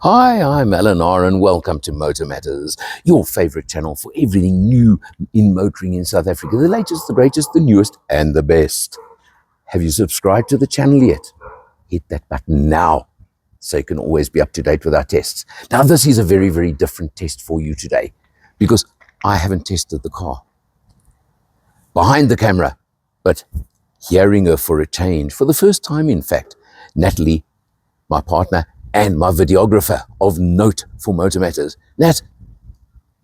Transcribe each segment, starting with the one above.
Hi, I'm Eleanor and welcome to MotorMatters, your favorite channel for everything new in motoring in South Africa. The latest, the greatest, the newest and the best. Have you subscribed to the channel yet? Hit that button now so you can always be up to date with our tests. Now this is a very, very different test for you today because I haven't tested the car behind the camera, but hearing her for a change, for the first time in fact. Natalie, my partner, and my videographer of note for MotorMatters. Nat,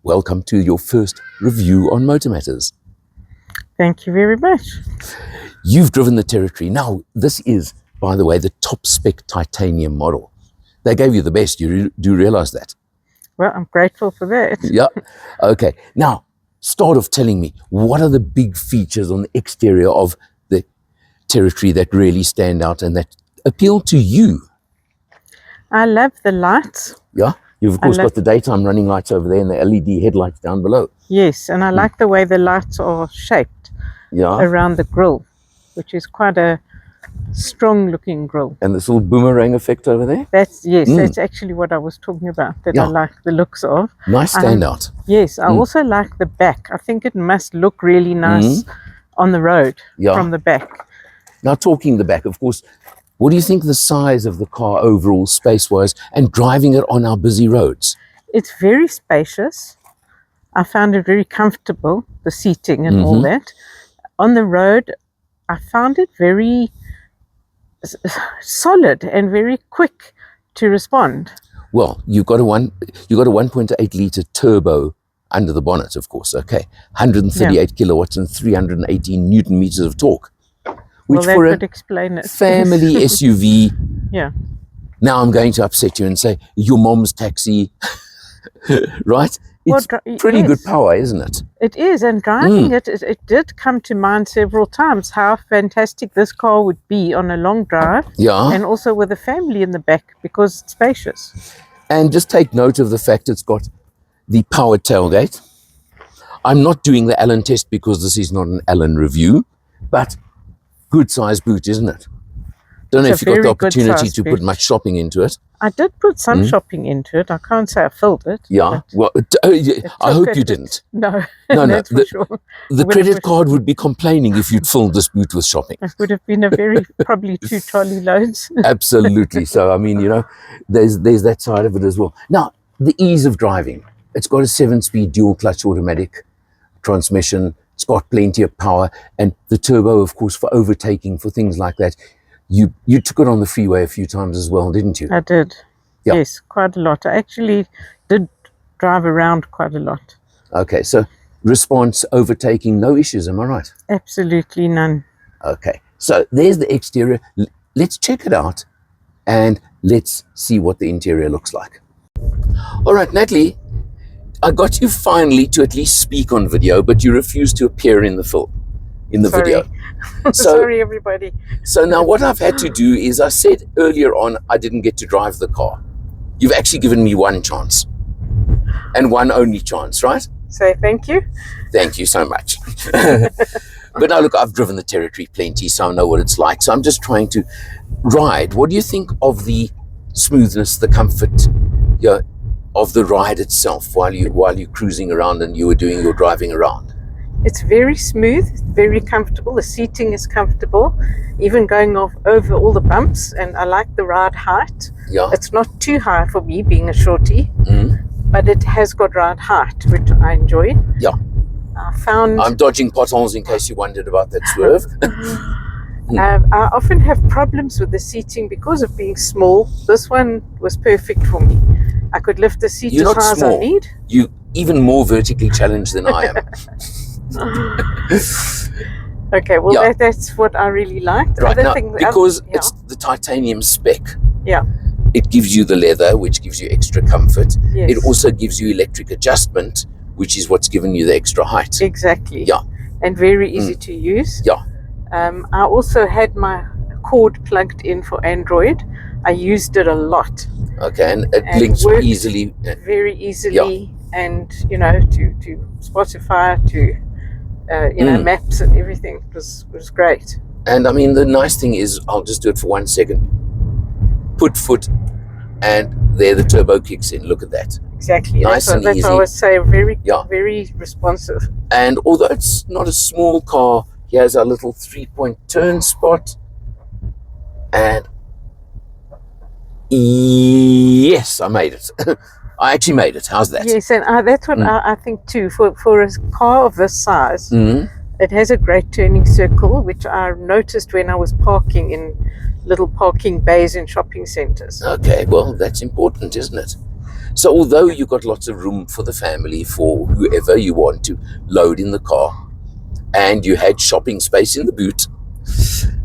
welcome to your first review on MotorMatters. Thank you very much. You've driven the Territory. Now, this is, by the way, the top spec titanium model. They gave you the best. You do realize that? Well, I'm grateful for that. Yeah. Okay. Now, start off telling me, what are the big features on the exterior of the Territory that really stand out and that appeal to you? I love the lights. Yeah, you've of course got the daytime running lights over there and the LED headlights down below. Yes, and I like the way the lights are shaped around the grille, which is quite a strong looking grille. And this little boomerang effect over there? That's that's actually what I was talking about, that I like the looks of. Nice standout. Yes, I also like the back. I think it must look really nice on the road from the back. Now talking the back, of course, what do you think the size of the car overall space-wise and driving it on our busy roads? It's very spacious. I found it very comfortable, the seating and all that. On the road, I found it very solid and very quick to respond. Well, you've got a 1.8 litre turbo under the bonnet, of course, okay. 138 kilowatts and 318 Newton meters of torque. Which well, that for could explain it. Family SUV. Yeah. Now I'm going to upset you and say, your mom's taxi, right? It's pretty good power, isn't it? It is, and driving it did come to mind several times how fantastic this car would be on a long drive. Yeah. And also with a family in the back because it's spacious. And just take note of the fact it's got the powered tailgate. I'm not doing the Allen test because this is not an Allen review, but good size boot, isn't it? Don't know if you got the opportunity to put much shopping into it. I did put some shopping into it. I can't say I filled it. Yeah, well, I hope you didn't. No, no, that's for sure. The credit card would be complaining if you'd filled this boot with shopping. It would have been a probably 2 trolley loads. Absolutely. So, I mean, you know, there's that side of it as well. Now, the ease of driving. It's got a 7-speed dual clutch automatic transmission. It's got plenty of power, and the turbo, of course, for overtaking, for things like that. You took it on the freeway a few times as well, didn't you? I did. Yeah. Yes, quite a lot. I actually did drive around quite a lot. Okay, so response, overtaking, no issues, am I right? Absolutely none. Okay, so there's the exterior. Let's check it out, and let's see what the interior looks like. All right, Natalie, I got you finally to at least speak on video, but you refused to appear in the film, video. So, sorry, everybody. So now what I've had to do is, I said earlier on, I didn't get to drive the car. You've actually given me one chance, and one only chance, right? So thank you. Thank you so much. But now look, I've driven the Territory plenty, so I know what it's like. So I'm just trying to ride. What do you think of the smoothness, the comfort, of the ride itself while you're cruising around and you were doing your driving around? It's very smooth, very comfortable. The seating is comfortable, even going over all the bumps, and I like the ride height. Yeah. It's not too high for me, being a shorty, but it has got ride height, which I enjoy. Yeah. I'm dodging potholes in case you wondered about that swerve. I often have problems with the seating because of being small. This one was perfect for me. I could lift the seat as high as I need. You're even more vertically challenged than I am. Okay, well, that's what I really liked. Right, now, because it's the titanium spec. Yeah. It gives you the leather, which gives you extra comfort. Yes. It also gives you electric adjustment, which is what's given you the extra height. Exactly. Yeah. And very easy to use. Yeah. I also had my cord plugged in for Android. I used it a lot. Okay, and it links easily. Very easily, and to Spotify, to maps and everything. It was great. And I mean, the nice thing is, I'll just do it for 1 second. Put foot, and there the turbo kicks in. Look at that. Exactly. Nice and that's easy. what I would say. Very responsive. And although it's not a small car, here's our little 3-point turn spot. And yes, I made it. I actually made it. How's that? Yes, and that's what I think too. For a car of this size, it has a great turning circle, which I noticed when I was parking in little parking bays in shopping centres. Okay, well, that's important, isn't it? So although you've got lots of room for the family, for whoever you want to load in the car, and you had shopping space in the boot,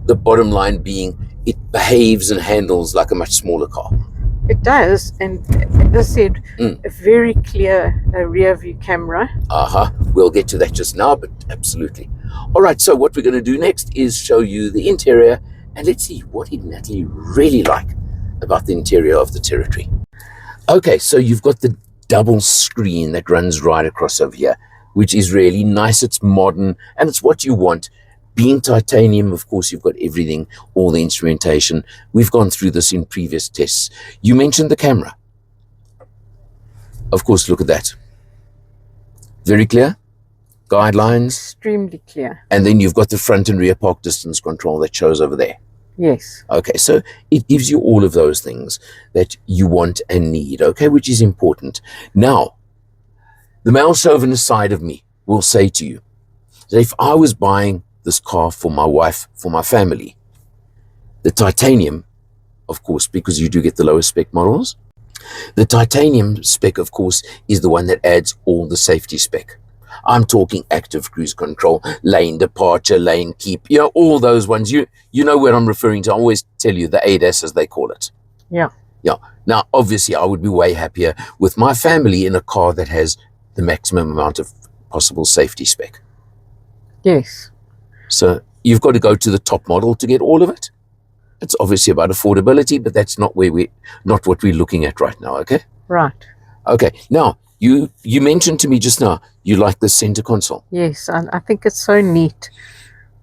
the bottom line being it behaves and handles like a much smaller car. It does, and as I said, a very clear rear view camera. We'll get to that just now, but absolutely. All right, so what we're going to do next is show you the interior, and let's see what did Natalie really like about the interior of the Territory. Okay, so you've got the double screen that runs right across over here, which is really nice. It's modern, and it's what you want. Being titanium, of course, you've got everything, all the instrumentation. We've gone through this in previous tests. You mentioned the camera. Of course, look at that. Very clear. Guidelines. Extremely clear. And then you've got the front and rear park distance control that shows over there. Yes. Okay, so it gives you all of those things that you want and need, okay, which is important. Now, the male chauvinist side of me will say to you that if I was buying this car for my wife, for my family, the titanium, of course, because you do get the lowest spec models, the titanium spec, of course, is the one that adds all the safety spec. I'm talking active cruise control, lane departure, lane keep, all those ones. You know what I'm referring to. I always tell you the ADAS, as they call it. Yeah. Now, obviously, I would be way happier with my family in a car that has the maximum amount of possible safety spec. Yes. So you've got to go to the top model to get all of it. It's obviously about affordability, but that's not what we're looking at right now, okay? Right. Okay. Now, you mentioned to me just now, you like the center console. Yes, I think it's so neat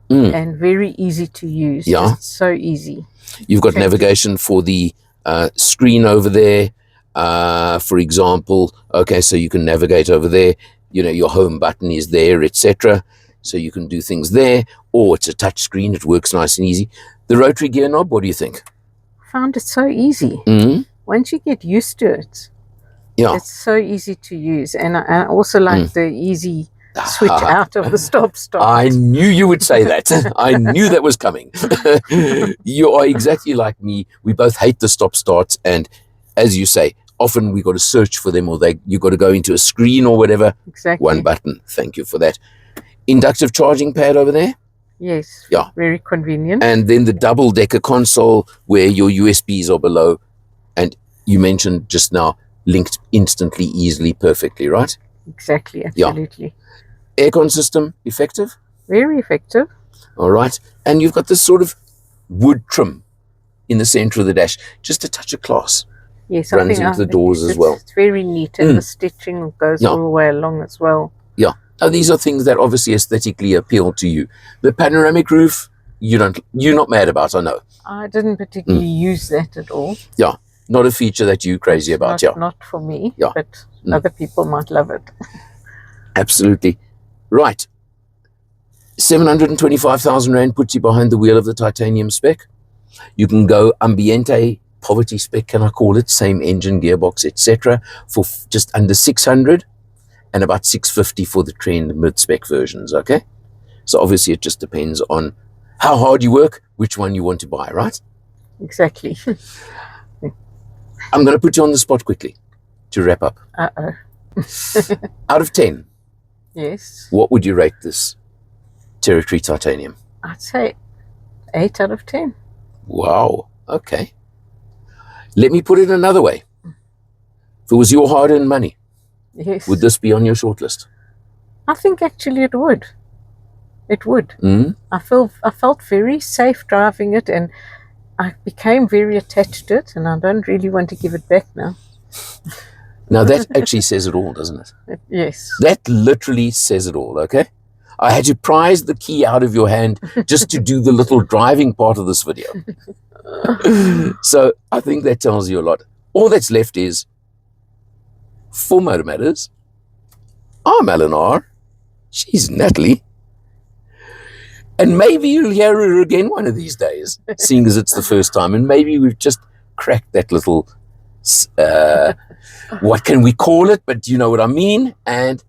and very easy to use. Yeah. It's so easy. You've got navigation for the screen over there, for example. Okay, so you can navigate over there. Your home button is there, etc. So you can do things there, or it's a touch screen. It works nice and easy. The rotary gear knob, what do you think? I found it so easy. Once you get used to it, it's so easy to use. And I also like the easy switch out of the stop-start. I knew you would say that. I knew that was coming. You are exactly like me. We both hate the stop-starts. And as you say, often we got to search for them, or you got to go into a screen or whatever. Exactly. One button. Thank you for that. Inductive charging pad over there. Yes. Yeah. Very convenient. And then the double-decker console where your USBs are below. And you mentioned just now, linked instantly, easily, perfectly, right? Exactly. Absolutely. Yeah. Aircon system, effective? Very effective. All right. And you've got this sort of wood trim in the center of the dash. Just a touch of class. Yes. Runs into the doors as well. It's very neat, and the stitching goes all the way along as well. Yeah. Now, these are things that obviously aesthetically appeal to you. The panoramic roof, you're not mad about, I know. I didn't particularly use that at all. Yeah. Not a feature that you're crazy about. Not for me, Yeah. but other people might love it. Absolutely. Right. 725,000 Rand puts you behind the wheel of the titanium spec. You can go Ambiente, poverty spec, can I call it, same engine, gearbox, etc., for just under 600, and about 650 for the trend mid-spec versions, okay? So obviously it just depends on how hard you work, which one you want to buy, right? Exactly. I'm going to put you on the spot quickly to wrap up. Out of 10, yes, what would you rate this Territory Titanium? I'd say 8 out of 10. Wow, okay. Let me put it another way. If it was your hard-earned money, yes, would this be on your shortlist? I think actually it would. It would. I felt very safe driving it, and I became very attached to it, and I don't really want to give it back now. Now that actually says it all, doesn't it? Yes. That literally says it all, okay? I had to prise the key out of your hand just to do the little driving part of this video. So I think that tells you a lot. all that's left is, for MotorMatters, I'm Alan R. She's Natalie. And maybe you'll hear her again one of these days, seeing as it's the first time. And maybe we've just cracked that little, what can we call it? But you know what I mean. And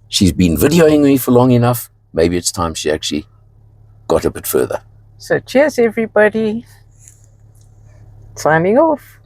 she's been videoing me for long enough. Maybe it's time she actually got a bit further. So cheers, everybody. Signing off.